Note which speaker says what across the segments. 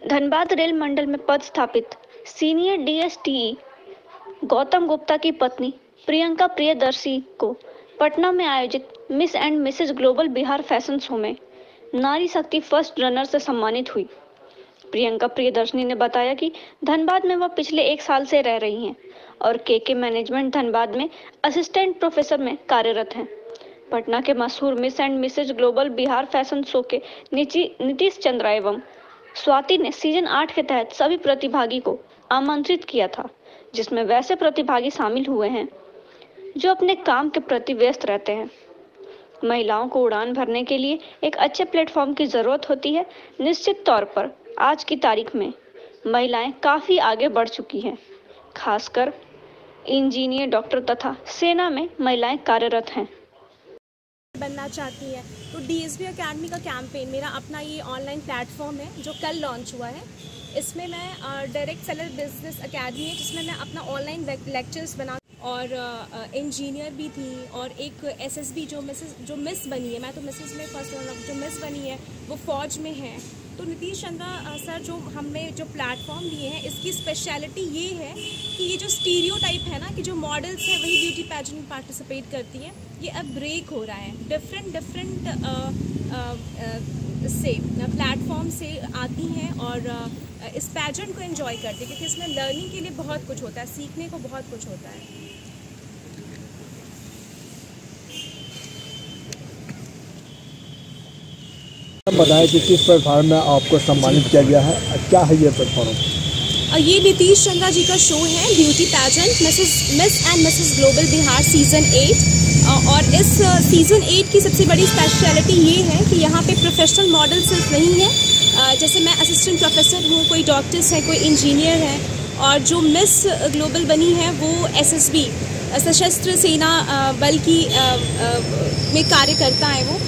Speaker 1: Dhanbad rail मंडल में पदस्थापित senior DSTE Gautam Gupta की पत्नी प्रियंका प्रियदर्शी को पटना में आयोजित Miss and Mrs global Bihar fashion show में नारी शक्ति फर्स्ट रनर से सम्मानित हुई। प्रियंका प्रियदर्शनी ने बताया कि धनबाद में वह पिछले 1 साल से रह रही हैं और के मैनेजमेंट धनबाद में असिस्टेंट प्रोफेसर में कार्यरत हैं। पटना के मशहूर Miss and Mrs global Bihar fashion show के नीतीश चंद्रा एवं स्वाति ने सीजन 8 के तहत सभी प्रतिभागी को आमंत्रित किया था, जिसमें वैसे प्रतिभागी शामिल हुए हैं जो अपने काम के प्रति व्यस्त रहते हैं। महिलाओं को उड़ान भरने के लिए एक अच्छे प्लेटफॉर्म की जरूरत होती है। निश्चित तौर पर आज की तारीख में महिलाएं काफी आगे बढ़ चुकी हैं, खासकर इंजीनियर, डॉक्टर तथा सेना में महिलाएं कार्यरत हैं।
Speaker 2: बनना चाहती है तो डीएसबी एकेडमी का कैंपेन, मेरा अपना ये ऑनलाइन प्लेटफॉर्म है जो कल लॉन्च हुआ है। इसमें मैं डायरेक्ट सेलर बिजनेस एकेडमी है जिसमें मैं अपना ऑनलाइन लेक्चर्स बना और इंजीनियर भी थी और एक एसएसबी जो मिस बनी है, मैं तो मिसेस में फर्स्ट रनर, जो मिस बनी है वो फौज में है। तो नीतीश चंद्रा सर जो हमें जो प्लेटफॉर्म दिए हैं, इसकी स्पेशलिटी ये है कि ये जो स्टीरियोटाइप है ना कि जो मॉडल्स हैं वही ब्यूटी पैजेंट में पार्टिसिपेट करती हैं, ये अब ब्रेक हो रहा है। डिफरेंट से प्लेटफॉर्म से आती हैं और इस पैजेंट को एंजॉय करती है, क्योंकि इसमें लर्निंग के लिए बहुत कुछ होता है, सीखने को बहुत कुछ होता है।
Speaker 3: बताएं कि किस प्लेटफॉर्म में आपको सम्मानित किया गया है, क्या है ये प्लेटफॉर्म?
Speaker 2: ये नीतीश चंद्रा जी का शो है beauty pageant miss and Mrs global Bihar season 8। और इस सीज़न 8 की सबसे बड़ी स्पेशलिटी ये है कि यहाँ पे प्रोफेशनल मॉडल सिर्फ नहीं है, जैसे मैं असिस्टेंट प्रोफेसर हूँ, कोई डॉक्टर्स हैं, कोई इंजीनियर हैं, और जो मिस ग्लोबल बनी है वो एसएसबी सशस्त्र सेना बल की में कार्य करता है वो।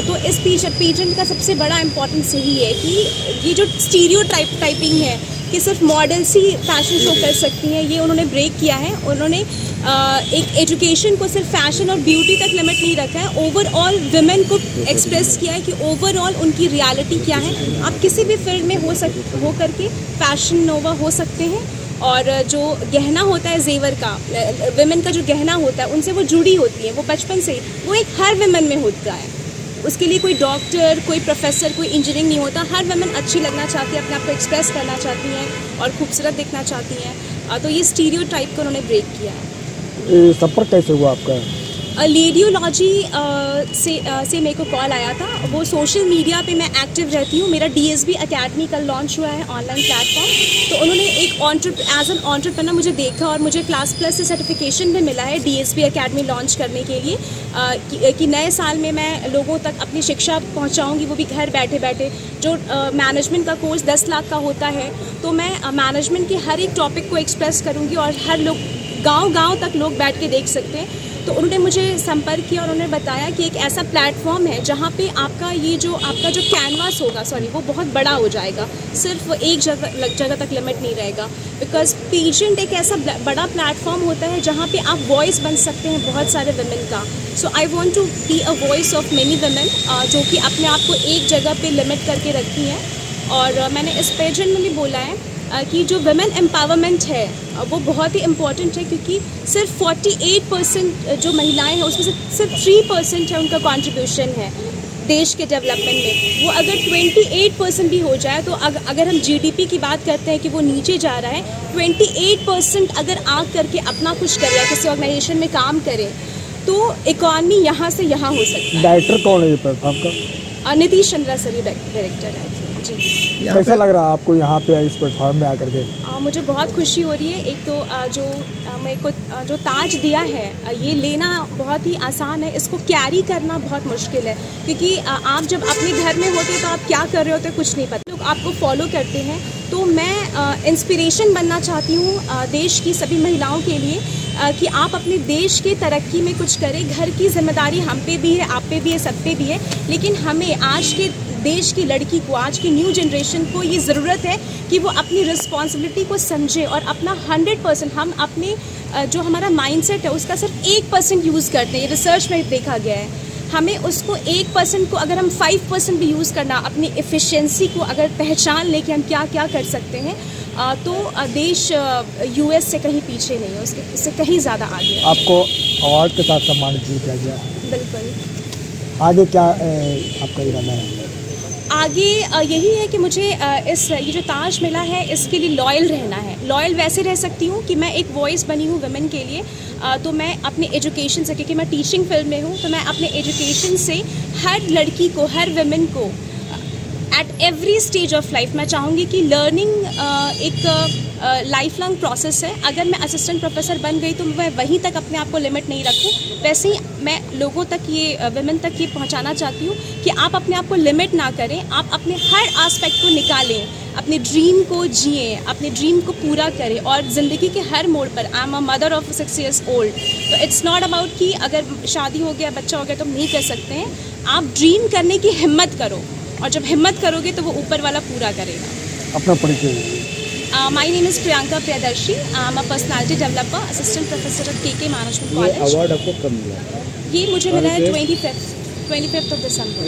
Speaker 2: तो इस पेजेंट का सबसे बड़ा इम्पोर्टेंस यही है कि ये जो टाइपिंग है कि सिर्फ मॉडल्स ही फैशन शो कर सकती हैं, ये उन्होंने ब्रेक किया है। उन्होंने एक एजुकेशन को सिर्फ फैशन और ब्यूटी तक लिमिट नहीं रखा है, ओवरऑल विमेन को एक्सप्रेस किया है कि ओवरऑल उनकी रियलिटी क्या है। आप किसी भी फील्ड में हो करके फैशन नोवा हो सकते हैं, और जो गहना होता है जेवर का, विमेन का जो गहना होता है उनसे वो जुड़ी होती है, वो बचपन से वो एक हर विमेन में होता है। उसके लिए कोई डॉक्टर, कोई प्रोफेसर, कोई इंजीनियरिंग नहीं होता। हर वुमेन अच्छी लगना चाहती है, अपने आप को एक्सप्रेस करना चाहती हैं और खूबसूरत दिखना चाहती हैं। तो ये स्टीरियोटाइप को उन्होंने ब्रेक किया है।
Speaker 3: संपर्क कैसे हुआ आपका?
Speaker 2: रेडियोलॉजी से मेरे को कॉल आया था। वो सोशल मीडिया पे मैं एक्टिव रहती हूँ। मेरा डीएसबी एकेडमी कल लॉन्च हुआ है ऑनलाइन प्लेटफॉर्म। तो उन्होंने एक एज एन एंटरप्रेन्योर मुझे देखा और मुझे क्लास प्लस से सर्टिफिकेशन भी मिला है डीएसबी एकेडमी लॉन्च करने के लिए, कि नए साल में मैं लोगों तक अपनी शिक्षा पहुँचाऊँगी, वो भी घर बैठे बैठे। जो मैनेजमेंट का कोर्स 10 लाख का होता है, तो मैं मैनेजमेंट के हर एक टॉपिक को एक्सप्रेस करूँगी और हर लोग गाँव तक लोग बैठ के देख सकते हैं। तो उन्होंने मुझे संपर्क किया और उन्होंने बताया कि एक ऐसा प्लेटफॉर्म है जहाँ पे आपका जो कैनवास होगा, वो बहुत बड़ा हो जाएगा, सिर्फ एक जगह तक लिमिट नहीं रहेगा। बिकॉज पेजेंट एक ऐसा बड़ा प्लेटफॉर्म होता है जहाँ पे आप वॉइस बन सकते हैं बहुत सारे वुमेन का। So I want to be a voice of many women जो कि अपने आप को एक जगह पे लिमिट करके रखती हैं। और मैंने इस पेजेंट में भी बोला है कि जो वुमेन एम्पावरमेंट है वो बहुत ही इम्पॉर्टेंट है, क्योंकि सिर्फ 48% जो महिलाएं हैं उसमें से सिर्फ 3% है उनका कंट्रीब्यूशन है देश के डेवलपमेंट में। वो अगर 28% भी हो जाए, तो अगर हम जीडीपी की बात करते हैं कि वो नीचे जा रहा है, 28% अगर आग करके अपना कुछ करे, किसी ऑर्गेनाइजेशन में काम करे, तो इकॉनमी यहाँ से यहाँ हो सकती है।
Speaker 3: डायरेक्टर कौन है आपका?
Speaker 2: नीतीश चंद्रा सर डायरेक्टर है जी।
Speaker 3: कैसा लग रहा है आपको यहाँ पे इस प्लेटफॉर्म में आकर के?
Speaker 2: मुझे बहुत खुशी हो रही है। एक तो जो मेरे को जो ताज दिया है, ये लेना बहुत ही आसान है, इसको कैरी करना बहुत मुश्किल है, क्योंकि आप जब अपने घर में होते हैं तो आप क्या कर रहे होते कुछ नहीं पता, लोग आपको फॉलो करते हैं। तो मैं इंस्पिरेशन बनना चाहती हूँ देश की सभी महिलाओं के लिए कि आप अपने देश की तरक्की में कुछ करें। घर की जिम्मेदारी हम पे भी है, आप पे भी है, सब पे भी है, लेकिन हमें आज के देश की लड़की को, आज की न्यू जनरेशन को ये ज़रूरत है कि वो अपनी रिस्पॉन्सिबिलिटी को समझे और अपना 100%, हम अपने जो हमारा माइंडसेट है उसका सिर्फ 1% यूज़ करते हैं। ये रिसर्च में देखा गया है। हमें उसको 1% को अगर हम 5% भी यूज़ करना, अपनी एफिशिएंसी को अगर पहचान लें कि हम क्या क्या कर सकते हैं, तो देश यूएस से कहीं पीछे नहीं है, उससे कहीं ज़्यादा आगे है।
Speaker 3: आपको अवार्ड के साथ सम्मानित भी किया गया है।
Speaker 2: बिल्कुल।
Speaker 3: आगे क्या आपका इरादा है?
Speaker 2: आगे यही है कि मुझे ये जो ताज मिला है इसके लिए लॉयल रहना है। लॉयल वैसे रह सकती हूँ कि मैं एक वॉइस बनी हूँ वुमेन के लिए, तो मैं अपने एजुकेशन से, क्योंकि मैं टीचिंग फील्ड में हूँ, तो मैं अपने एजुकेशन से हर लड़की को, हर वुमेन को at every stage of life मैं चाहूँगी कि लर्निंग एक लाइफ लॉन्ग प्रोसेस है। अगर मैं असिस्टेंट प्रोफेसर बन गई तो मैं वहीं तक अपने आप को लिमिट नहीं रखूँ, वैसे ही मैं लोगों तक ये वुमेन तक ये पहुँचाना चाहती हूँ कि आप अपने आप को लिमिट ना करें, आप अपने हर आस्पेक्ट को निकालें, अपने ड्रीम को जिए, अपने ड्रीम को पूरा करें। और ज़िंदगी के हर मोड़ पर, I am a mother of 6 years old, तो इट्स नॉट अबाउट कि अगर शादी हो गया, बच्चा हो गया तो हम नहीं कर सकते हैं। आप ड्रीम करने की हिम्मत करो, और जब हिम्मत करोगे तो वो ऊपर वाला पूरा करेगा।
Speaker 3: अपना परिचय?
Speaker 2: My name is Priyanka Priyadarshi, I am a personality developer, assistant professor at KK management
Speaker 3: ये
Speaker 2: कॉलेज।
Speaker 3: अवार्ड आपको कब मिला?
Speaker 2: ये मुझे मिला है 25th ऑफ दिसंबर।